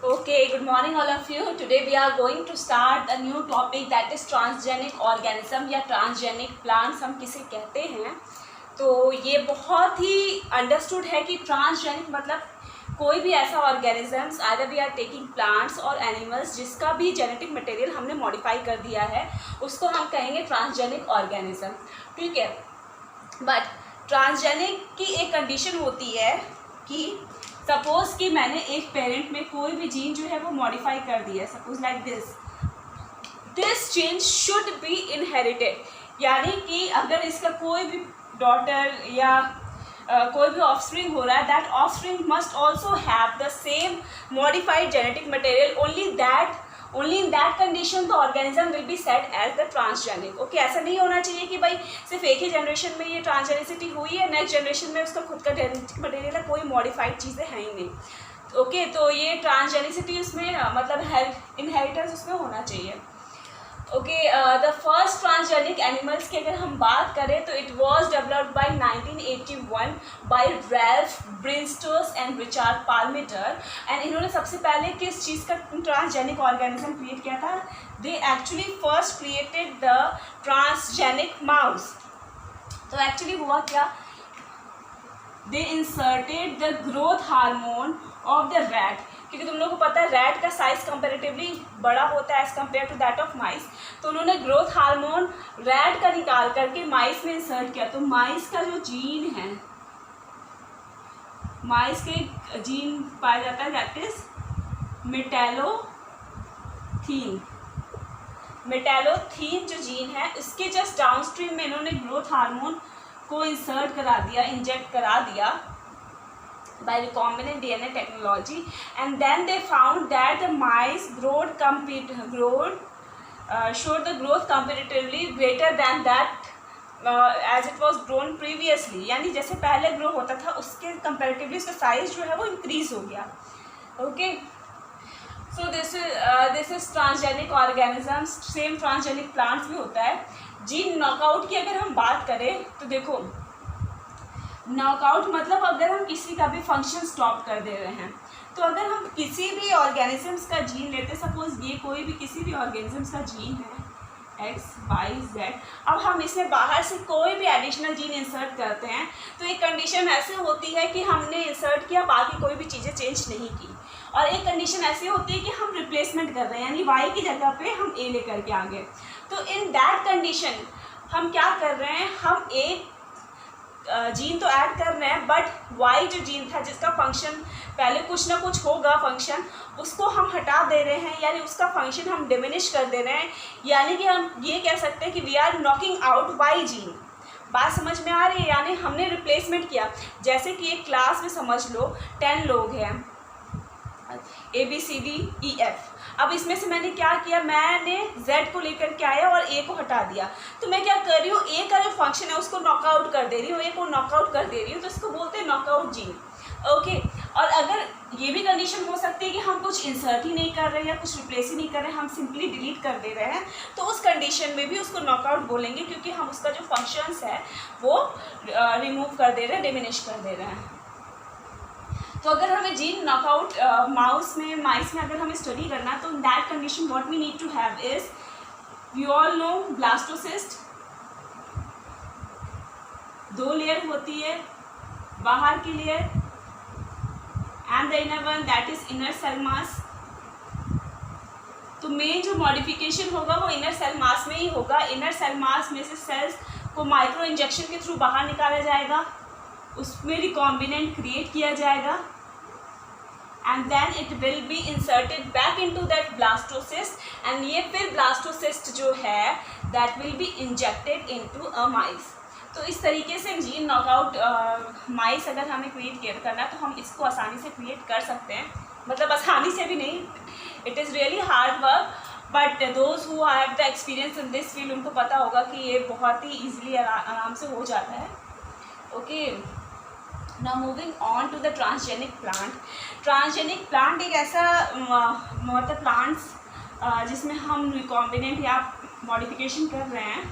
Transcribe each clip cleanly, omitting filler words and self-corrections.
Okay, good morning all of you. Today we are going to start a new topic that is transgenic organism या transgenic plants हम किसे कहते हैं। तो ये बहुत ही अंडरस्टूड है कि ट्रांसजेनिक मतलब कोई भी ऐसा organisms either we are taking plants और एनिमल्स जिसका भी जेनेटिक मटेरियल हमने मॉडिफाई कर दिया है उसको हम कहेंगे ट्रांसजेनिक ऑर्गेनिज्म। ठीक है, बट ट्रांसजेनिक की एक कंडीशन होती है कि सपोज़ कि मैंने एक पेरेंट में कोई भी जीन जो है वो मॉडिफाई कर दिया, suppose like this change should be inherited, यानी कि अगर इसका कोई भी डॉटर या कोई भी ऑफस्प्रिंग हो रहा है, that offspring must also have the same modified genetic material, only in that condition the organism will be set as the transgenic. Okay, ऐसा नहीं होना चाहिए कि भाई सिर्फ एक ही जनरेशन में ये ट्रांसजेनिसिटी हुई है, नेक्स्ट जनरेशन में उसका खुद का जेनेटिक मटेरियल है, कोई मॉडिफाइड चीज़ें हैं ही नहीं। ओके, तो ये ट्रांसजेनिसिटी उसमें मतलब इनहेरिटेंस उसमें होना चाहिए। Okay, the first transgenic animals की अगर हम बात करें तो it was developed by 1981 by Ralph Brinsters and Richard Palmiter. And इन्होंने सबसे पहले किस चीज़ का ट्रांसजेनिक ऑर्गेनिज्म क्रिएट किया था? They actually first created the transgenic mouse. तो एक्चुअली हुआ क्या, they inserted the growth hormone of the rat, क्योंकि तुम लोगों को पता है रैट का साइज कंपेरेटिवली बड़ा होता है as compare to that of mice. तो उन्होंने ग्रोथ हार्मोन रैट का निकाल करके माइस में इंसर्ट किया। तो माइस का जो जीन है, माइस के जीन पाया जाता है दैट इज मेटालोथीन जो जीन है उसके जस्ट डाउनस्ट्रीम में इन्होंने ग्रोथ हार्मोन को इंसर्ट करा दिया, इंजेक्ट करा दिया by recombinant DNA technology, and then they found that the mice showed the growth comparatively greater than that as it was grown previously, यानी जैसे पहले ग्रो होता था उसके कंपेरेटिवली उसका साइज जो है वो इंक्रीज हो गया। Okay, so this is transgenic organisms. Same transgenic plants भी होता है। जीन नॉकआउट की अगर हम बात करें तो देखो, नॉकआउट मतलब अगर हम किसी का भी फंक्शन स्टॉप कर दे रहे हैं, तो अगर हम किसी भी ऑर्गेनिजम्स का जीन लेते, सपोज ये कोई भी किसी भी ऑर्गेनिजम्स का जीन है एक्स वाई जेड, अब हम इसमें बाहर से कोई भी एडिशनल जीन इंसर्ट करते हैं तो एक कंडीशन ऐसे होती है कि हमने इंसर्ट किया, बाकी कोई भी चीज़ें चेंज नहीं की, और एक कंडीशन ऐसी होती है कि हम रिप्लेसमेंट कर रहे हैं, यानी वाई की जगह पे हम ए लेकर के आ गए। तो इन दैट कंडीशन हम क्या कर रहे हैं, हम एक जीन तो ऐड कर रहे हैं बट वाई जो जीन था जिसका फंक्शन पहले कुछ ना कुछ होगा फंक्शन, उसको हम हटा दे रहे हैं, यानी उसका फंक्शन हम डिमिनिश कर दे रहे हैं, यानी कि हम ये कह सकते हैं कि we are knocking out Y gene. बात समझ में आ रही है? यानी हमने रिप्लेसमेंट किया। जैसे कि एक क्लास में समझ लो 10 लोग हैं, ABCDEF। अब इसमें से मैंने क्या किया, मैंने Z को लेकर के आया और A को हटा दिया। तो मैं क्या कर रही हूँ, A का जो फंक्शन है उसको नॉकआउट कर दे रही हूँ, A को नॉकआउट कर दे रही हूँ, तो इसको बोलते हैं नॉकआउट जीन। ओके, और अगर ये भी कंडीशन हो सकती है कि हम कुछ इंसर्ट ही नहीं कर रहे हैं या कुछ रिप्लेस ही नहीं कर रहे हैं, हम सिंपली डिलीट कर दे रहे हैं, तो उस कंडीशन में भी उसको नॉकआउट बोलेंगे, क्योंकि हम उसका जो फंक्शंस है वो रिमूव कर दे रहे हैं, डिमिनिश कर दे रहे हैं। तो अगर हमें जीन नॉकआउट माइस में अगर हमें स्टडी करना, तो in that condition what we need to have is, we all know blastocyst, 2 layer होती है, बाहर की layer and the inner one that is inner cell mass. तो मेन जो मॉडिफिकेशन होगा वो इनर सेल मास में ही होगा। इनर सेल मास में से सेल्स को माइक्रो इंजेक्शन के थ्रू बाहर निकाला जाएगा, उसमें रिकॉम्बिनेंट क्रिएट किया जाएगा, and then it will be inserted back into that blastocyst, and ये फिर ब्लास्टोसिस्ट जो है that will be injected into a mice. तो इस तरीके से जीन नॉकआउट माइस अगर हमें क्रिएट करना है तो हम इसको आसानी से क्रिएट कर सकते हैं, मतलब आसानी से भी नहीं, it is really hard work, but those who have the experience in this field उनको पता होगा कि ये बहुत ही ईजिली आराम से हो जाता है। Okay, now moving on to the transgenic plant. Transgenic plant एक ऐसा मतलब प्लांट्स जिसमें हम रिकॉम्बिनेंट या मॉडिफिकेशन कर रहे हैं,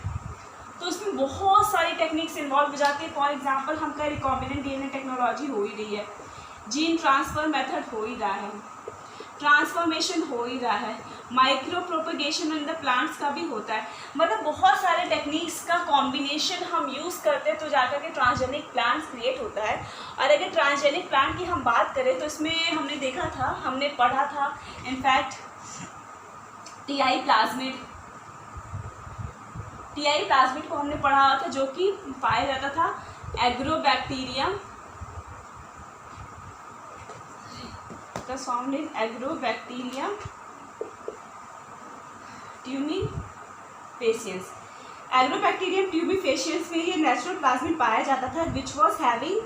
तो उसमें बहुत सारी टेक्निक्स इन्वॉल्व हो जाती है। फॉर एग्जांपल हम कह रिकॉम्बिनेंट DNA टेक्नोलॉजी हो ही रही है, जीन ट्रांसफ़र मेथड हो ही रहा है, ट्रांसफॉर्मेशन हो ही रहा है, micro propagation in the plants का भी होता है। मतलब बहुत सारे टेक्निक्स का कॉम्बिनेशन हम यूज़ करते हैं तो जाकर के ट्रांसजेनिक प्लांट्स क्रिएट होता है। और अगर ट्रांसजेनिक प्लांट की हम बात करें तो इसमें हमने देखा था, हमने पढ़ा था इनफैक्ट टीआई प्लाज्मिड को हमने पढ़ा था, जो कि पाया जाता था agrobacterium found in agrobacterium tumefaciens. Agrobacterium tumefaciens में ये नेचुरल प्लाज्मिड पाया जाता था which was having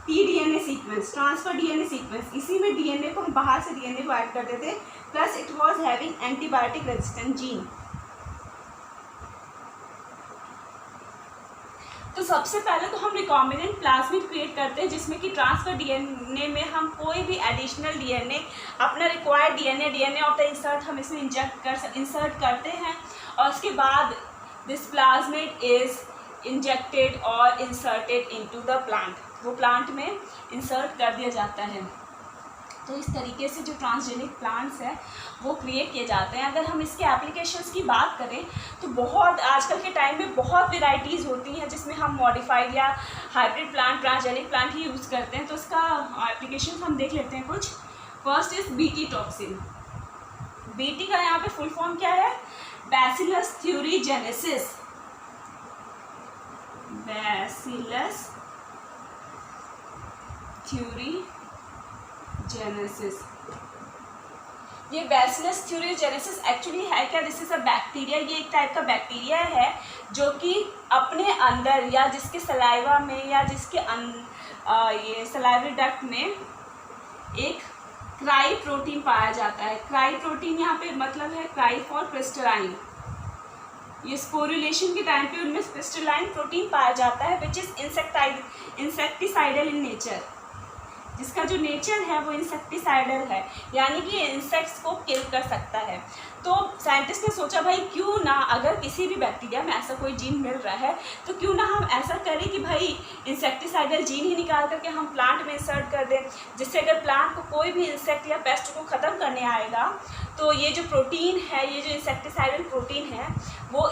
T-DNA sequence, transfer DNA sequence. इसी में डीएनए को हम बाहर से डीएनए को ऐड करते थे, plus it was having antibiotic resistant gene. तो सबसे पहले तो हम रिकॉम्बिनेंट प्लाज्मिड क्रिएट करते हैं जिसमें कि ट्रांसफर डीएनए में हम कोई भी एडिशनल डीएनए, अपना required DNA of the insert हम इसमें इंसर्ट करते हैं, और उसके बाद दिस प्लाज्मिड इज इंजेक्टेड और इंसर्टेड इनटू द प्लांट, वो प्लांट में इंसर्ट कर दिया जाता है। तो इस तरीके से जो ट्रांसजेनिक प्लांट्स हैं वो क्रिएट किए जाते हैं। अगर हम इसके एप्लीकेशंस की बात करें तो बहुत आजकल के टाइम में बहुत वेराइटीज़ होती हैं जिसमें हम मॉडिफाइड या हाइब्रिड प्लांट, ट्रांसजेनिक प्लांट ही यूज़ करते हैं। तो इसका एप्लीकेशन हम देख लेते हैं कुछ। First is BT toxin. BT का यहाँ पे फुल फॉर्म क्या है? Bacillus thuringiensis. Bacillus thuringiensis. ये बैसिलस थ्यूरीजेनेसिस एक्चुअली है क्या? This is a bacteria. ये एक टाइप का बैक्टीरिया है जो कि अपने अंदर या जिसके सलाइवा में या जिसके ये सलाइवरी डक्ट में एक क्राई प्रोटीन पाया जाता है। क्राई प्रोटीन यहाँ पे मतलब है क्राई फॉर क्रिस्टलाइन। ये स्पोरुलेशन के टाइम पे उनमें क्रिस्टलाइन प्रोटीन पाया जाता है which is insecticidal in nature. जिसका जो नेचर है वो इंसेक्टिसाइडल है, यानी कि इंसेक्ट्स को किल कर सकता है। तो साइंटिस्ट ने सोचा भाई क्यों ना, अगर किसी भी बैक्टीरिया में ऐसा कोई जीन मिल रहा है तो क्यों ना हम ऐसा करें कि भाई इंसेक्टिसाइडल जीन ही निकाल करके हम प्लांट में इंसर्ट कर दें, जिससे अगर प्लांट को कोई भी इंसेक्ट या पेस्ट को ख़त्म करने आएगा तो ये जो प्रोटीन है, ये जो इंसेक्टिसाइडल प्रोटीन है वो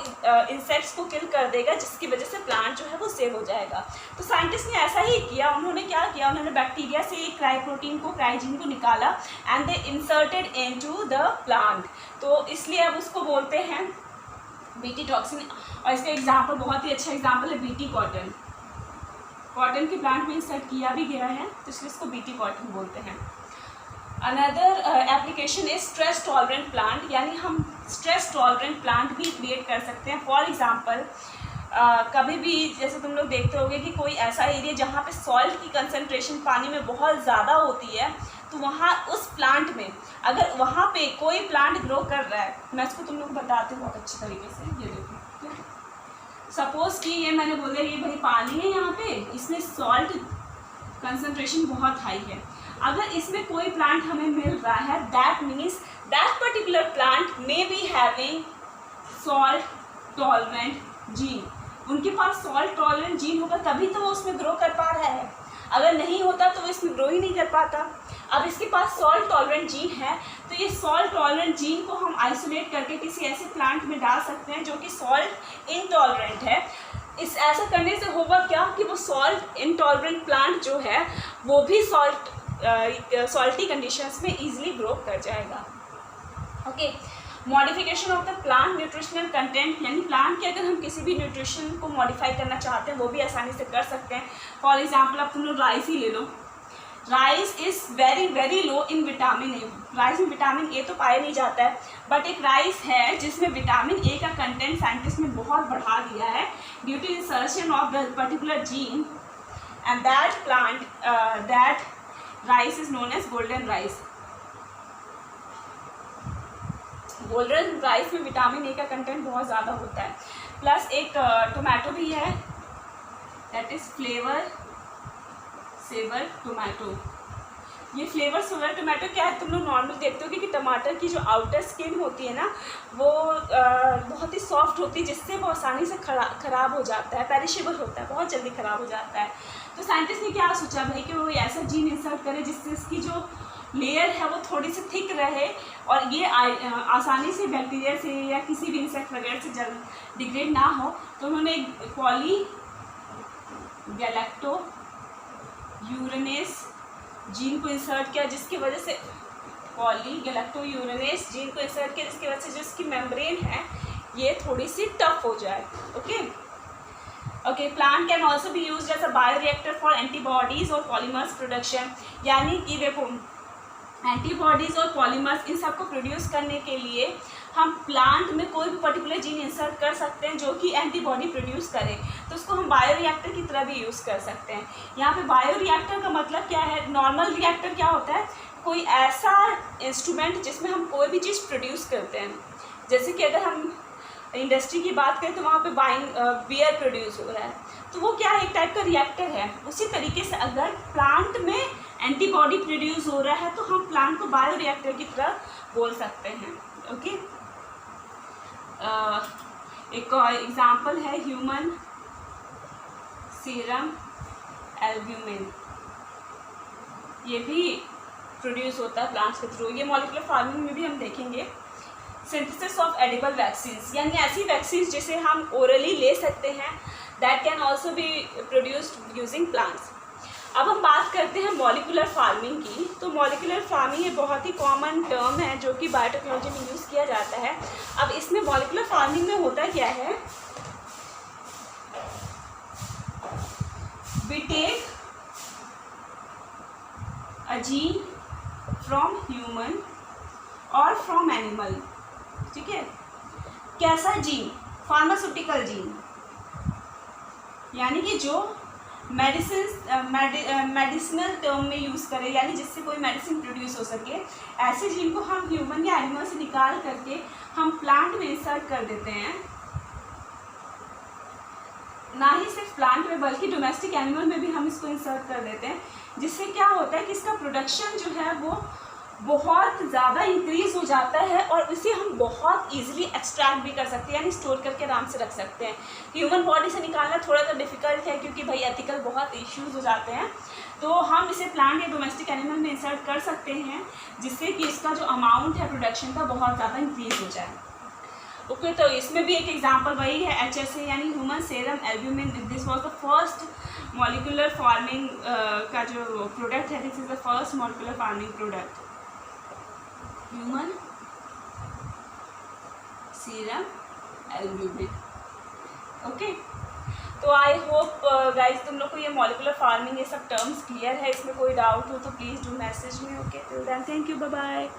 इंसेक्ट्स को किल कर देगा, जिसकी वजह से प्लांट जो है वो सेव हो जाएगा। तो साइंटिस्ट ने ऐसा ही किया। उन्होंने क्या किया? उन्होंने बैक्टीरिया से एक क्राई प्रोटीन को, क्राई जीन को निकाला and they inserted into the plant. तो इसलिए अब उसको बोलते हैं बीटी टॉक्सिन। और इसका एग्जाम्पल, बहुत ही अच्छा एग्जाम्पल है बीटी कॉटन। कॉटन के प्लांट में इंसर्ट किया भी गया है तो इसलिए इसको बीटी कॉटन बोलते हैं। Another application is stress tolerant plant, यानी हम स्ट्रेस टॉलरेंट प्लांट भी क्रिएट कर सकते हैं। फॉर एग्जांपल कभी भी जैसे तुम लोग देखते होगे कि कोई ऐसा एरिया जहाँ पे सॉल्ट की कंसंट्रेशन पानी में बहुत ज़्यादा होती है, तो वहाँ उस प्लांट में अगर वहाँ पे कोई प्लांट ग्रो कर रहा है, मैं इसको तुम लोग बताती हूँ बहुत अच्छे तरीके से। ये देखो, सपोज कि ये मैंने बोला ये भाई पानी है, यहाँ पे इसमें सॉल्ट कंसंट्रेशन बहुत हाई है। अगर इसमें कोई प्लांट हमें मिल रहा है, that means that particular plant may be having salt tolerant gene. उनके पास सॉल्ट टॉलरेंट जीन होगा तभी तो वो उसमें ग्रो कर पा रहा है, अगर नहीं होता तो वो इसमें ग्रो ही नहीं कर पाता। अब इसके पास सॉल्ट टॉलरेंट जीन है तो ये सॉल्ट टॉलरेंट जीन को हम आइसोलेट करके किसी ऐसे प्लांट में डाल सकते हैं जो कि सॉल्ट इनटॉलरेंट है। इस ऐसा करने से होगा क्या कि वो सॉल्ट इनटॉलरेंट प्लांट जो है वो भी सॉल्टी कंडीशंस में इजीली ग्रो कर जाएगा। Okay, modification of the plant nutritional content, यानी प्लांट के अगर हम किसी भी न्यूट्रिशन को मॉडिफाई करना चाहते हैं वो भी आसानी से कर सकते हैं। फॉर एग्जांपल अब तुम लोग राइस ही ले लो। Rice is very low in vitamin A. Rice में विटामिन ए तो पाया नहीं जाता है, बट एक राइस है जिसमें विटामिन ए का कंटेंट साइंटिस्ट ने बहुत बढ़ा दिया है due to insertion of the particular gene, and that plant that rice is known as golden rice. Golden rice में विटामिन ए का कंटेंट बहुत ज़्यादा होता है। प्लस एक टोमेटो भी है, that is flavour saver tomato. ये फ्लेवर सेवर टोमेटो क्या है? तुम लोग नॉर्मल देखते हो कि टमाटर की जो आउटर स्किन होती है ना वो बहुत ही सॉफ्ट होती है, जिससे वो आसानी से ख़राब हो जाता है, पेरिशेबल होता है, बहुत जल्दी ख़राब हो जाता है। तो साइंटिस्ट ने क्या सोचा भाई कि वो ऐसा जीन इंसर्ट करे जिससे इसकी जो लेयर है वो थोड़ी सी थिक रहे और ये आसानी से बैक्टीरिया से या किसी भी इंसेक्ट वगैरह से डिग्रेड ना हो, तो उन्होंने पॉली गैलेक्टोयूरेनेस जीन को इंसर्ट किया, जिसकी वजह से पॉली गैलेक्टोयूरेनेस जीन को इंसर्ट किया जिसकी वजह से जो इसकी मेम्ब्रेन है ये थोड़ी सी टफ हो जाए। Okay plant can also be use as a bioreactor for antibodies और पॉलीमर्स प्रोडक्शन, यानी कि देखो एंटीबॉडीज़ और पॉलीमर्स इन सबको प्रोड्यूस करने के लिए हम प्लांट में कोई भी पर्टिकुलर जीन इंसर्ट कर सकते हैं जो कि एंटीबॉडी प्रोड्यूस करे, तो उसको हम बायोरिएक्टर की तरह भी यूज़ कर सकते हैं। यहाँ पे बायोरिएक्टर का मतलब क्या है? नॉर्मल रिएक्टर क्या होता है? कोई ऐसा इंस्ट्रूमेंट जिसमें हम कोई भी चीज़ प्रोड्यूस करते हैं, जैसे कि अगर हम इंडस्ट्री की बात करें तो वहाँ पे बियर प्रोड्यूस हो रहा है, तो वो क्या है? एक टाइप का रिएक्टर है। उसी तरीके से अगर प्लांट में एंटीबॉडी प्रोड्यूस हो रहा है तो हम प्लांट को बायोरिएक्टर की तरह बोल सकते हैं। ओके एक और एग्जांपल है ह्यूमन सीरम एल्ब्यूमिन, ये भी प्रोड्यूस होता है प्लांट्स के थ्रू। ये मॉलिक्यूलर फार्मिंग में भी हम देखेंगे। सिंथेसिस ऑफ एडिबल वैक्सीन्स, यानी ऐसी वैक्सीन्स जिसे हम ओरली ले सकते हैं, that can also be produced using plants. अब हम बात करते हैं मॉलिक्यूलर फार्मिंग की। तो मॉलिक्यूलर फार्मिंग एक बहुत ही कॉमन टर्म है जो कि बायोटेक्नोलॉजी में यूज़ किया जाता है। अब इसमें मॉलिक्यूलर फार्मिंग में होता क्या है? We take a gene from human और फ्रॉम एनिमल, ठीक है। कैसा जीन? फार्मास्यूटिकल जीन, यानी कि जो मेडिसिनल टर्म में यूज़ करें, यानी जिससे कोई मेडिसिन प्रोड्यूस हो सके, ऐसे जीन को हम ह्यूमन या एनिमल से निकाल करके हम प्लांट में इंसर्ट कर देते हैं। ना ही सिर्फ प्लांट में बल्कि डोमेस्टिक एनिमल में भी हम इसको इंसर्ट कर देते हैं, जिससे क्या होता है कि इसका प्रोडक्शन जो है वो बहुत ज़्यादा इंक्रीज़ हो जाता है और इसे हम बहुत इजीली एक्सट्रैक्ट भी कर सकते हैं, यानी स्टोर करके आराम से रख सकते हैं। ह्यूमन बॉडी से निकालना थोड़ा सा डिफ़िकल्ट है क्योंकि भाई एथिकल बहुत इश्यूज हो जाते हैं, तो हम इसे प्लांट या डोमेस्टिक एनिमल में इंसर्ट कर सकते हैं, जिससे कि इसका जो अमाउंट है प्रोडक्शन का बहुत ज़्यादा इंक्रीज़ हो जाए। ओके तो इसमें भी एक एग्जाम्पल वही है HSA यानी human serum albumin. This was the first molecular farming का जो प्रोडक्ट है, this is the first molecular farming product human serum albumin. Okay तो आई होप गाइज तुम लोग को ये मॉलिक्यूलर फार्मिंग ये सब टर्म्स क्लियर है। इसमें कोई डाउट हो तो please do message me. Okay till then thank you, bye bye.